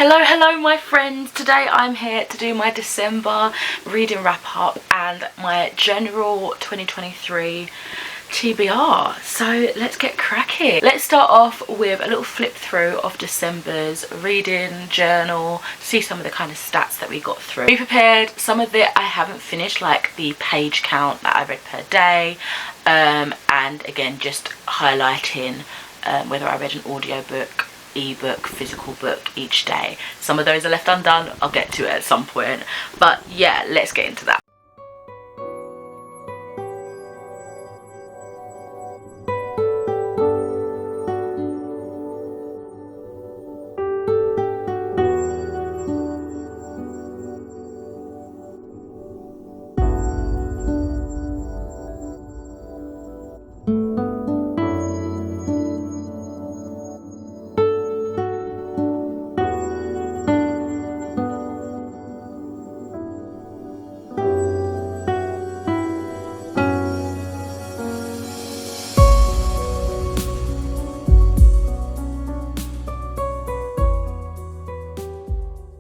Hello my friends, today I'm here to do my December reading wrap up and my general 2023 TBR. So let's get cracking. Let's start off with a little flip through of December's reading journal, see some of the kind of stats that we got through. Be prepared, some of it I haven't finished, like the page count that I read per day, and again just highlighting whether I read an audiobook, ebook, physical book each day. Some of those are left undone, I'll get to it at some point, but yeah, let's get into that.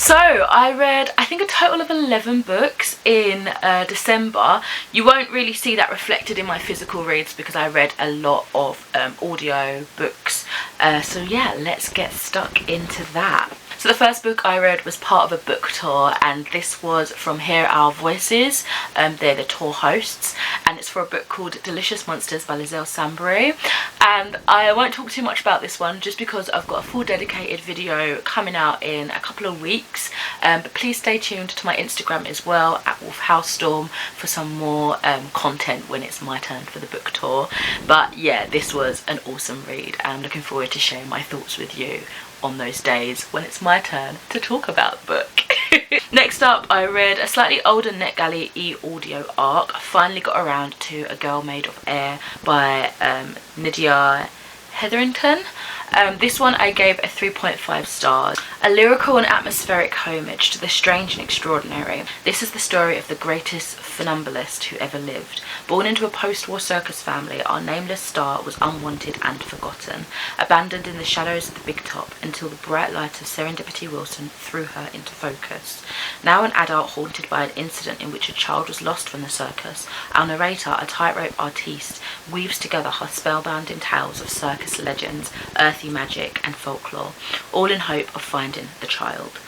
So I read, I think, a total of 11 books in December. You won't really see that reflected in my physical reads because I read a lot of audio books. So yeah, let's get stuck into that. So the first book I read was part of a book tour, and this was from Hear Our Voices. They're the tour hosts, and it's for a book called Delicious Monsters by Lizelle Sambury. And I won't talk too much about this one just because I've got a full dedicated video coming out in a couple of weeks. But please stay tuned to my Instagram as well, at Howdee-haie, for some more content when it's my turn for the book tour. But yeah, this was an awesome read, and I'm looking forward to sharing my thoughts with you on those days when it's my turn to talk about the book. Next up, I read a slightly older NetGalley e-audio arc. I finally got around to A Girl Made of Air by Nydia Hetherington. This one I gave a 3.5 stars. A lyrical and atmospheric homage to the strange and extraordinary. This is the story of the greatest funambulist who ever lived. Born into a post-war circus family, our nameless star was unwanted and forgotten, abandoned in the shadows of the big top until the bright light of Serendipity Wilson threw her into focus. Now an adult haunted by an incident in which a child was lost from the circus, our narrator, a tightrope artiste, weaves together her spellbinding tales of circus legends, earthy magic and folklore, all in hope of finding the child.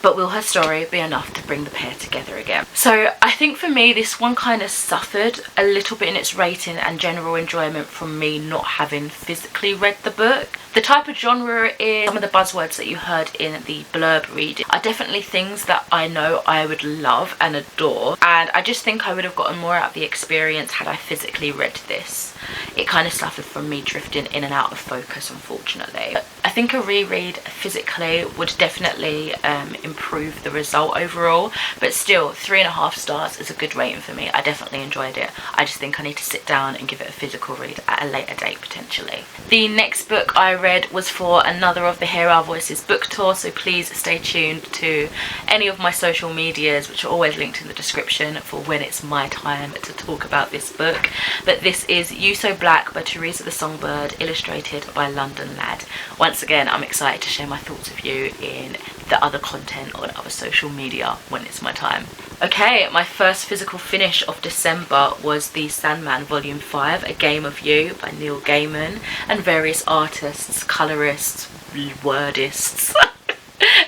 But will her story be enough to bring the pair together again? So I think for me this one kind of suffered a little bit in its rating and general enjoyment from me not having physically read the book. The type of genre it is, some of the buzzwords that you heard in the blurb reading are definitely things that I know I would love and adore, and I just think I would have gotten more out of the experience had I physically read this. It kind of suffered from me drifting in and out of focus, unfortunately. But I think a reread physically would definitely improve the result overall, but still 3.5 stars is a good rating for me. I definitely enjoyed it. I just think I need to sit down and give it a physical read at a later date potentially. The next book I read was for another of the Hear Our Voices book tour, so please stay tuned to any of my social medias, which are always linked in the description, for when it's my time to talk about this book. But this is You So Black by Teresa the Songbird, illustrated by London Lad. Once again, I'm excited to share my thoughts with you in the other content on other social media when it's my time. Okay, my first physical finish of December was The Sandman Volume 5, A Game of You by Neil Gaiman, and various artists, colorists, wordists,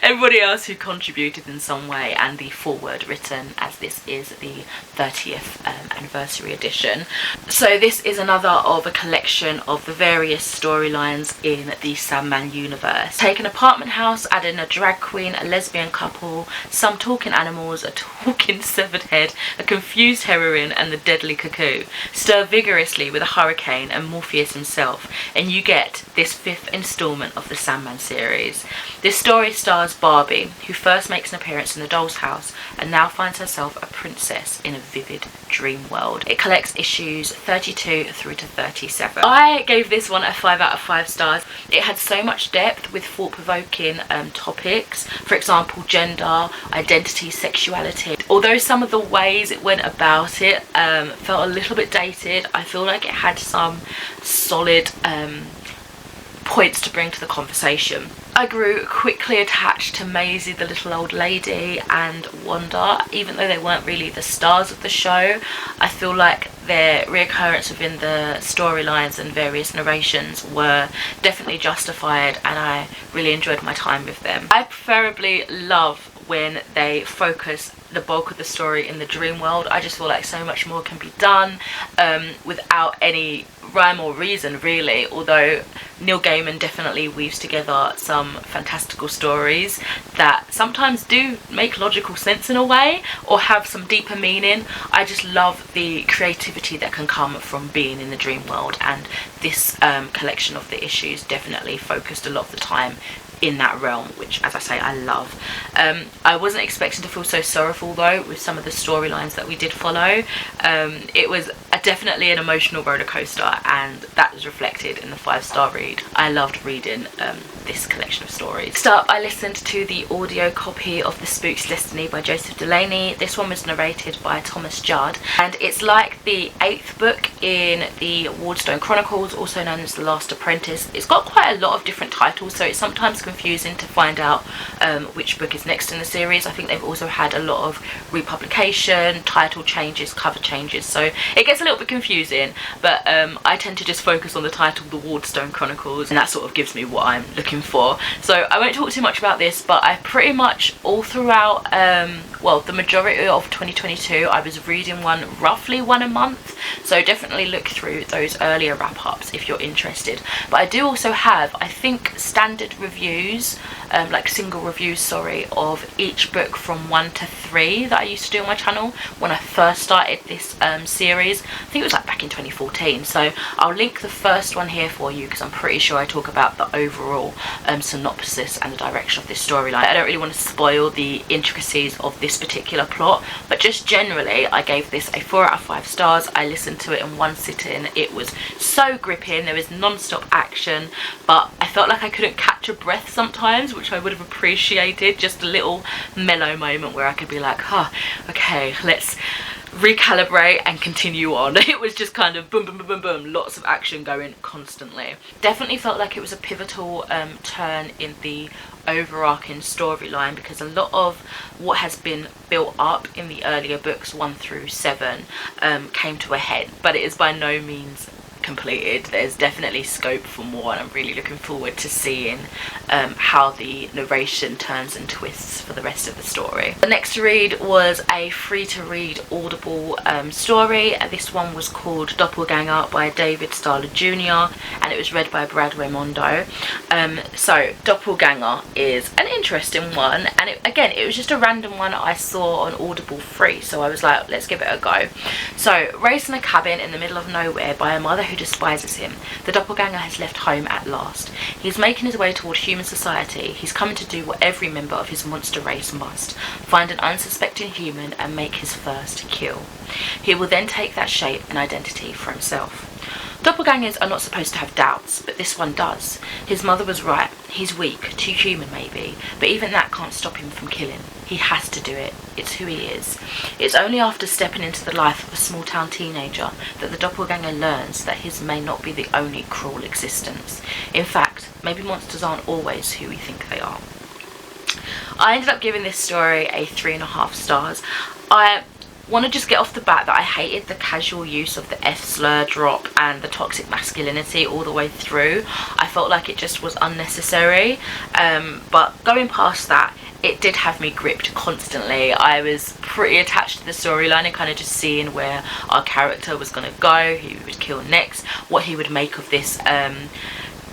everybody else who contributed in some way, and the foreword written, as this is the 30th anniversary edition. So this is another of a collection of the various storylines in the Sandman universe. Take an apartment house, add in a drag queen, a lesbian couple, some talking animals, a talking severed head, a confused heroine, and the deadly cuckoo. Stir vigorously with a hurricane and Morpheus himself, and you get this 5th installment of the Sandman series. This story stars Barbie, who first makes an appearance in the doll's house and now finds herself a princess in a vivid dream world. It collects issues 32 through to 37. I gave this one a 5 out of 5 stars. It had so much depth with thought-provoking topics, for example gender, identity, sexuality. Although some of the ways it went about it felt a little bit dated, I feel like it had some solid points to bring to the conversation. I grew quickly attached to Maisie the little old lady and Wanda, even though they weren't really the stars of the show. I feel like their reoccurrence within the storylines and various narrations were definitely justified, and I really enjoyed my time with them. I preferably love when they focus the bulk of the story in the dream world. I just feel like so much more can be done without any rhyme or reason, really, although Neil Gaiman definitely weaves together some fantastical stories that sometimes do make logical sense in a way or have some deeper meaning. I just love the creativity that can come from being in the dream world, and this collection of the issues definitely focused a lot of the time in that realm, which, as I say, I love. I wasn't expecting to feel so sorrowful though with some of the storylines that we did follow. It was definitely an emotional roller coaster, and that was reflected in the 5-star read. I loved reading this collection of stories. Next up, I listened to the audio copy of The Spook's Destiny by Joseph Delaney. This one was narrated by Thomas Judd, and it's like the 8th book in the Wardstone Chronicles, also known as The Last Apprentice. It's got quite a lot of different titles, so it's sometimes confusing to find out which book is next in the series. I think they've also had a lot of republication, title changes, cover changes, so it gets a little bit confusing, but I tend to just focus on the title, The Wardstone Chronicles, and that sort of gives me what I'm looking for. So I won't talk too much about this, but I pretty much all throughout well, the majority of 2022 I was reading roughly one a month, so definitely look through those earlier wrap-ups if you're interested. But I do also have, I think, standard reviews, like single reviews, sorry, of each book from 1 to 3 that I used to do on my channel when I first started this series. I think it was like back in 2014, so I'll link the first one here for you because I'm pretty sure I talk about the overall synopsis and the direction of this storyline. I don't really want to spoil the intricacies of this particular plot, but just generally I gave this a 4 out of 5 stars. I listened to it in one sitting. It was so gripping. There was non-stop action, but I felt like I couldn't catch a breath sometimes, which I would have appreciated. Just a little mellow moment where I could be like, huh, okay, let's recalibrate and continue on. It was just kind of boom, boom, boom, boom, boom, lots of action going constantly. Definitely felt like it was a pivotal turn in the overarching storyline, because a lot of what has been built up in the earlier books 1 through 7 came to a head, but it is by no means completed. There's definitely scope for more, and I'm really looking forward to seeing how the narration turns and twists for the rest of the story. The next read was a free-to-read Audible story. This one was called Doppelganger by David Starler Jr. and it was read by Brad Raimondo. So Doppelganger is an interesting one, and again, it was just a random one I saw on Audible free, so I was like, let's give it a go. So, raised in a cabin in the middle of nowhere by a mother who despises him, the doppelganger has left home at last. He's making his way toward human society. He's coming to do what every member of his monster race must: find an unsuspecting human and make his first kill. He will then take that shape and identity for himself. Doppelgangers are not supposed to have doubts, but this one does. His mother was right. He's weak, too human maybe, but even that can't stop him from killing. He has to do it. It's who he is. It's only after stepping into the life of a small-town teenager that the doppelganger learns that his may not be the only cruel existence. In fact, maybe monsters aren't always who we think they are. I ended up giving this story a 3.5 stars. I want to just get off the bat that I hated the casual use of the F slur drop and the toxic masculinity all the way through. I felt like it just was unnecessary, but going past that, it did have me gripped constantly. I was pretty attached to the storyline and kind of just seeing where our character was going to go, who he would kill next, what he would make of this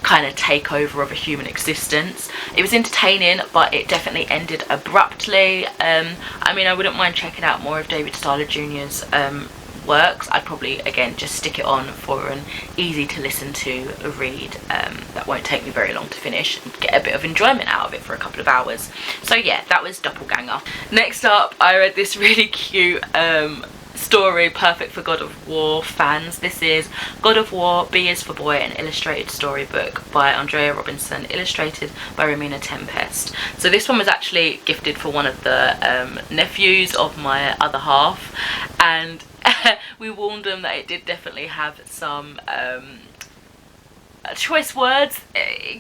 kind of takeover of a human existence. It was entertaining, but it definitely ended abruptly. I mean, I wouldn't mind checking out more of David Starler Jr.'s works. I'd probably, again, just stick it on for an easy to listen to read that won't take me very long to finish and get a bit of enjoyment out of it for a couple of hours. So yeah, that was Doppelganger. Next up, I read this really cute story, perfect for God of War fans. This is God of War, B is for Boy, an illustrated storybook by Andrea Robinson, illustrated by Romina Tempest. So this one was actually gifted for one of the nephews of my other half, and we warned them that it did definitely have some choice words,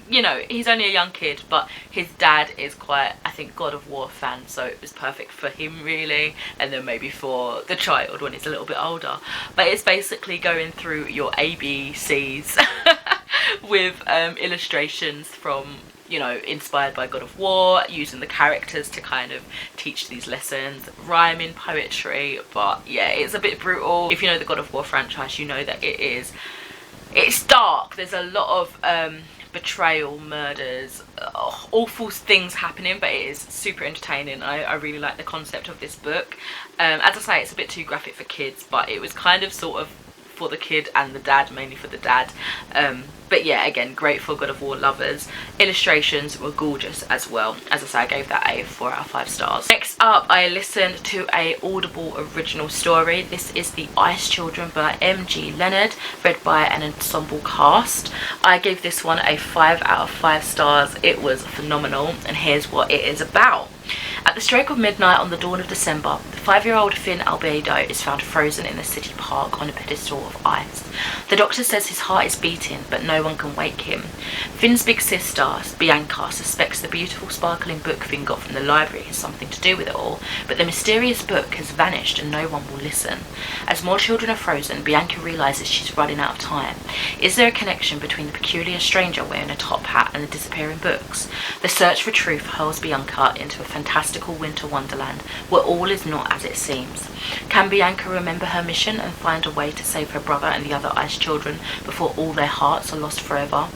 you know, he's only a young kid, but his dad is quite, I think, God of War fan, so it was perfect for him really, and then maybe for the child when he's a little bit older. But it's basically going through your ABCs with illustrations from, you know, inspired by God of War, using the characters to kind of teach these lessons, rhyming, poetry. But yeah, it's a bit brutal. If you know the God of War franchise, you know that it's dark. There's a lot of betrayal, murders, awful things happening, but it is super entertaining. I really like the concept of this book. As I say, it's a bit too graphic for kids, but it was kind of sort of for the kid and the dad, mainly for the dad. But yeah, again, great for God of War lovers. Illustrations were gorgeous as well. As I say, I gave that a 4 out of 5 stars. Next up, I listened to a Audible original story. This is The Ice Children by M.G. Leonard, read by an ensemble cast. I gave this one a 5 out of 5 stars. It was phenomenal, and here's what it is about. At the stroke of midnight on the dawn of December, the 5-year-old Finn Albedo is found frozen in a city park on a pedestal of ice. The doctor says his heart is beating, but no one can wake him. Finn's big sister, Bianca, suspects the beautiful sparkling book Finn got from the library has something to do with it all, but the mysterious book has vanished and no one will listen. As more children are frozen, Bianca realises she's running out of time. Is there a connection between the peculiar stranger wearing a top hat and the disappearing books? The search for truth hurls Bianca into a fantastical winter wonderland where all is not as it seems. Can Bianca remember her mission and find a way to save her brother and the other ice children before all their hearts are lost forever?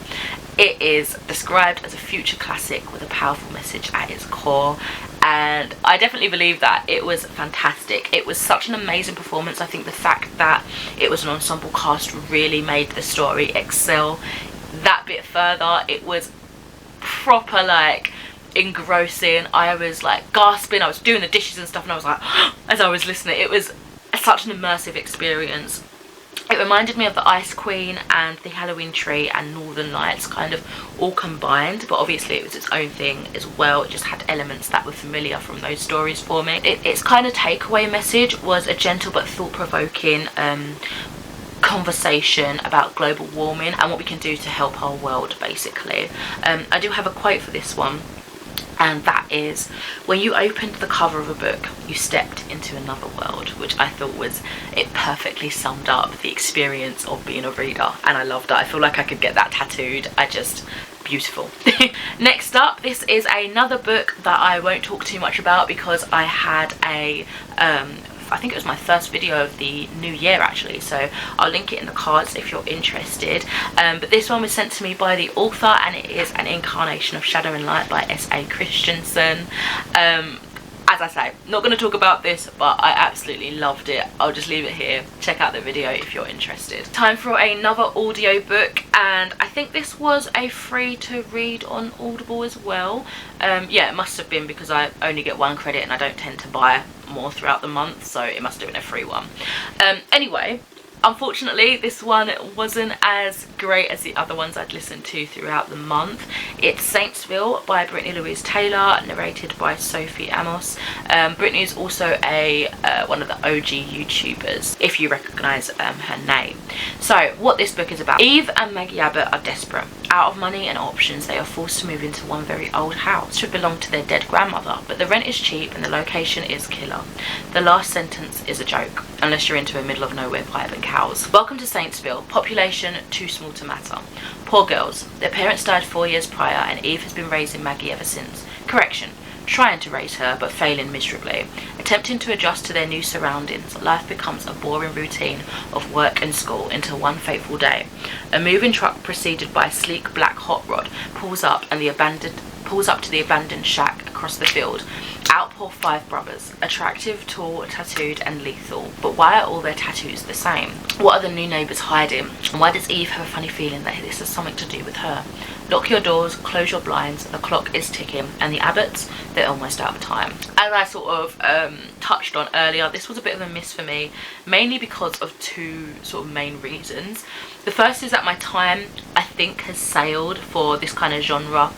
It is described as a future classic with a powerful message at its core, and I definitely believe that. It was fantastic. It was such an amazing performance. I think the fact that it was an ensemble cast really made the story excel that bit further. It was proper like engrossing. I was like gasping. I was doing the dishes and stuff, and I was like as I was listening. It was such an immersive experience. It reminded me of the Ice Queen and the Halloween Tree and Northern Lights kind of all combined, but obviously it was its own thing as well. It just had elements that were familiar from those stories for me. Its kind of takeaway message was a gentle but thought-provoking conversation about global warming and what we can do to help our world, basically. I do have a quote for this one, and that is, when you opened the cover of a book, you stepped into another world, which I thought it perfectly summed up the experience of being a reader, and I loved that. I feel like I could get that tattooed. Beautiful. Next up, this is another book that I won't talk too much about because I had I think it was my first video of the new year actually, so I'll link it in the cards if you're interested. But this one was sent to me by the author, and it is An Incarnation of Shadow and Light by S.A. Christensen. As I say, not going to talk about this, but I absolutely loved it. I'll just leave it here. Check out the video if you're interested. Time for another audio book, and I think this was a free to read on Audible as well. Yeah, it must have been because I only get 1 credit and I don't tend to buy more throughout the month, so it must have been a free one. Anyway, unfortunately this one wasn't as great as the other ones I'd listened to throughout the month. It's Saintsville by Brittany Louise Taylor, narrated by Sophie Amos. Brittany is also one of the OG YouTubers, if you recognise her name. So what this book is about: Eve and Maggie Abbott are desperate. Out of money and options, they are forced to move into one very old house. It should belong to their dead grandmother, but the rent is cheap and the location is killer. The last sentence is a joke, unless you're into a middle of nowhere pipe and cows. Welcome to Saintsville. Population too small to matter. Poor girls. Their parents died 4 years prior, and Eve has been raising Maggie ever since. Correction. Trying to raise her, but failing miserably. Attempting to adjust to their new surroundings, life becomes a boring routine of work and school until one fateful day. A moving truck preceded by a sleek black hot rod pulls up to the abandoned shack across the field. Out pour 5 brothers, attractive, tall, tattooed and lethal. But why are all their tattoos the same? What are the new neighbours hiding? And why does Eve have a funny feeling that this has something to do with her? Lock your doors, close your blinds, the clock is ticking, and the Abbotts, they're almost out of time. As I sort of touched on earlier, this was a bit of a miss for me, mainly because of 2 sort of main reasons. The first is that my time, I think, has sailed for this kind of genre,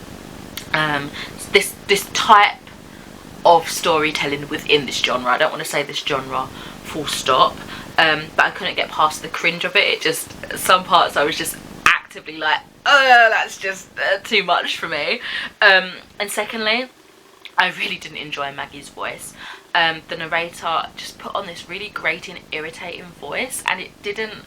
this type of storytelling within this genre. I don't want to say this genre full stop, but I couldn't get past the cringe of it. Some parts I was just actively like, that's just too much for me. And secondly, I really didn't enjoy Maggie's voice. The narrator just put on this really grating, irritating voice, and it didn't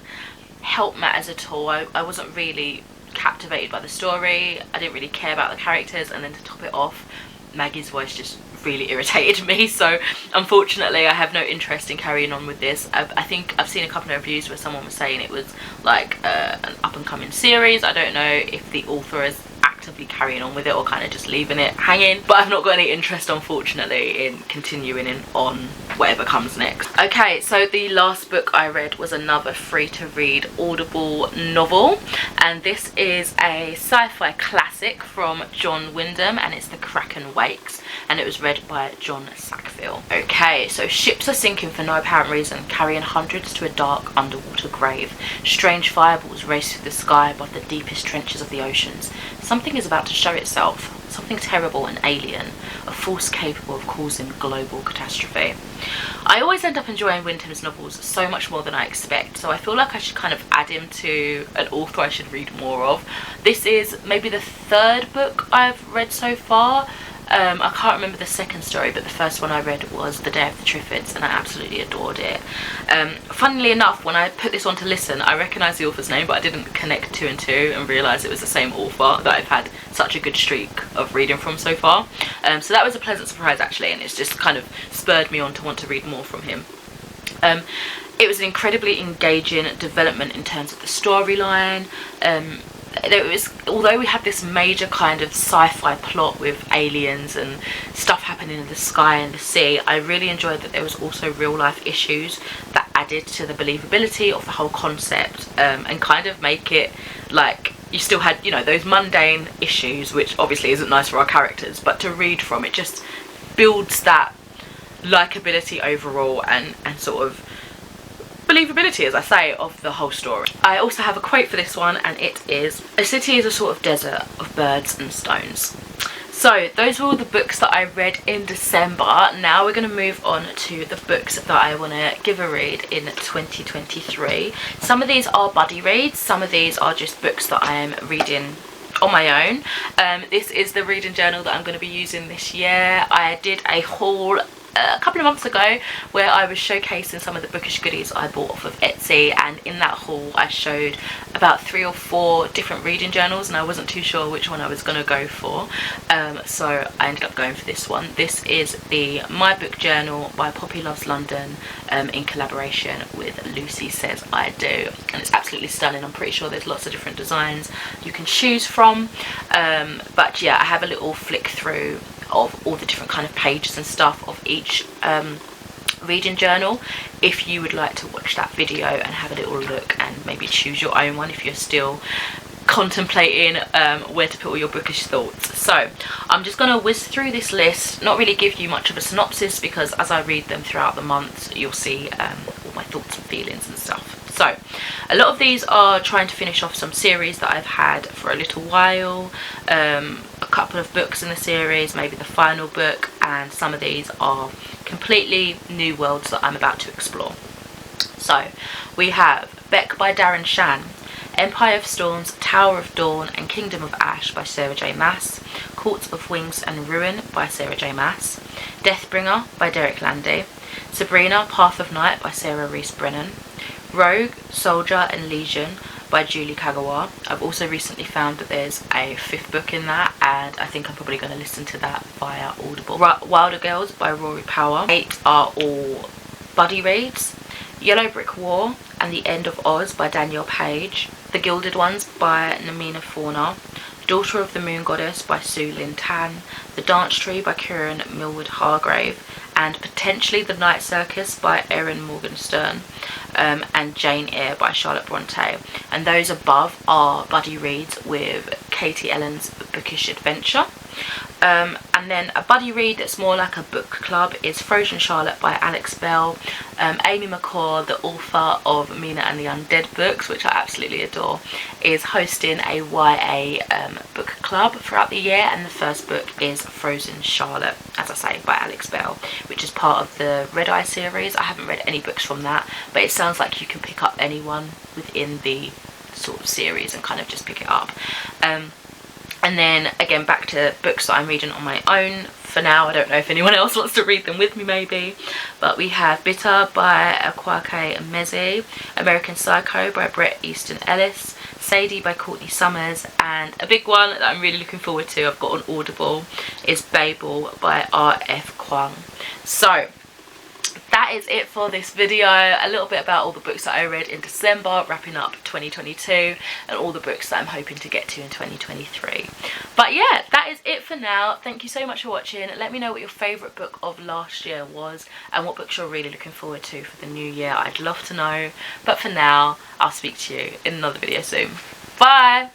help matters at all. I wasn't really captivated by the story. I didn't really care about the characters, and then to top it off, Maggie's voice just really irritated me. So unfortunately I have no interest in carrying on with this. I think I've seen a couple of reviews where someone was saying it was like an up-and-coming series. I don't know if the author is actively carrying on with it or kind of just leaving it hanging, but I've not got any interest, unfortunately, in continuing on whatever comes next. Okay, so the last book I read was another free-to-read Audible novel, and this is a sci-fi classic from John Wyndham, and it's The Kraken Wakes, and it was read by John Sackville. Okay, so ships are sinking for no apparent reason, carrying hundreds to a dark underwater grave. Strange fireballs race through the sky above the deepest trenches of the oceans. Something is about to show itself. Something terrible and alien. A force capable of causing global catastrophe. I always end up enjoying Wyndham's novels so much more than I expect, so I feel like I should kind of add him to an author I should read more of. This is maybe the third book I've read so far. I can't remember the second story, but the first one I read was The Day of the Triffids, and I absolutely adored it. Funnily enough, when I put this on to listen, I recognised the author's name, but I didn't connect two and two and realise it was the same author that I've had such a good streak of reading from so far. So that was a pleasant surprise, actually, and it's just kind of spurred me on to want to read more from him. It was an incredibly engaging development in terms of the storyline. Although we had this major kind of sci-fi plot with aliens and stuff happening in the sky and the sea, I really enjoyed that there was also real life issues that added to the believability of the whole concept, and kind of make it like you still had, you know, those mundane issues, which obviously isn't nice for our characters, but to read from it just builds that likability overall and sort of believability, as I say, of the whole story. I also have a quote for this one, and it is, "A city is a sort of desert of birds and stones." So those were all the books that I read in December. Now we're going to move on to the books that I want to give a read in 2023. Some of these are buddy reads, some of these are just books that I am reading on my own. This is the reading journal that I'm going to be using this year. I did a haul a couple of months ago where I was showcasing some of the bookish goodies I bought off of Etsy, and in that haul I showed about 3 or 4 different reading journals, and I wasn't too sure which one I was going to go for, so I ended up going for this one. This is the My Book Journal by Poppy Loves London, in collaboration with Lucy Says I Do, and it's absolutely stunning. I'm pretty sure there's lots of different designs you can choose from, but yeah, I have a little flick through of all the different kind of pages and stuff of each reading journal if you would like to watch that video and have a little look and maybe choose your own one if you're still contemplating where to put all your bookish thoughts. So I'm just going to whiz through this list, not really give you much of a synopsis, because as I read them throughout the month you'll see all my thoughts and feelings and stuff. So a lot of these are trying to finish off some series that I've had for a little while, a couple of books in the series, maybe the final book, and some of these are completely new worlds that I'm about to explore. So we have Beck by Darren Shan, Empire of Storms, Tower of Dawn and Kingdom of Ash by Sarah J Maas, Courts of Wings and Ruin by Sarah J Maas, Deathbringer by Derek Landy, Sabrina, Path of Night by Sarah Rees Brennan, Rogue, Soldier and Legion by Julie Kagawa. I've also recently found that there's a 5th book in that, and I think I'm probably going to listen to that via Audible. Wilder Girls by Rory Power. 8 are all buddy reads. Yellow Brick War and The End of Oz by Danielle Page. The Gilded Ones by Namina Fauna. Daughter of the Moon Goddess by Sue Lynn Tan. The Dance Tree by Kieran Millward Hargrave. And potentially The Night Circus by Erin Morgenstern, and Jane Eyre by Charlotte Bronte. And those above are buddy reads with Katie Ellen's Bookish Adventure. And then a buddy read that's more like a book club is Frozen Charlotte by Alex Bell. Amy McCaw, the author of Mina and the Undead books, which I absolutely adore, is hosting a YA book club throughout the year, and the first book is Frozen Charlotte, as I say, by Alex Bell, which is part of the Red Eye series. I haven't read any books from that, but it sounds like you can pick up anyone within the sort of series and kind of just pick it up. And then again, back to books that I'm reading on my own for now. I don't know if anyone else wants to read them with me maybe, but we have Bitter by HardcoreCupcakeHailstorm, American Psycho by Bret Easton Ellis, Sadie by Courtney Summers, and a big one that I'm really looking forward to, I've got on Audible, is Babel by R.F. Kuang. So that is it for this video. A little bit about all the books that I read in December, wrapping up 2022, and all the books that I'm hoping to get to in 2023. But yeah, that is it for now. Thank you so much for watching. Let me know what your favourite book of last year was and what books you're really looking forward to for the new year. I'd love to know. But for now, I'll speak to you in another video soon. Bye!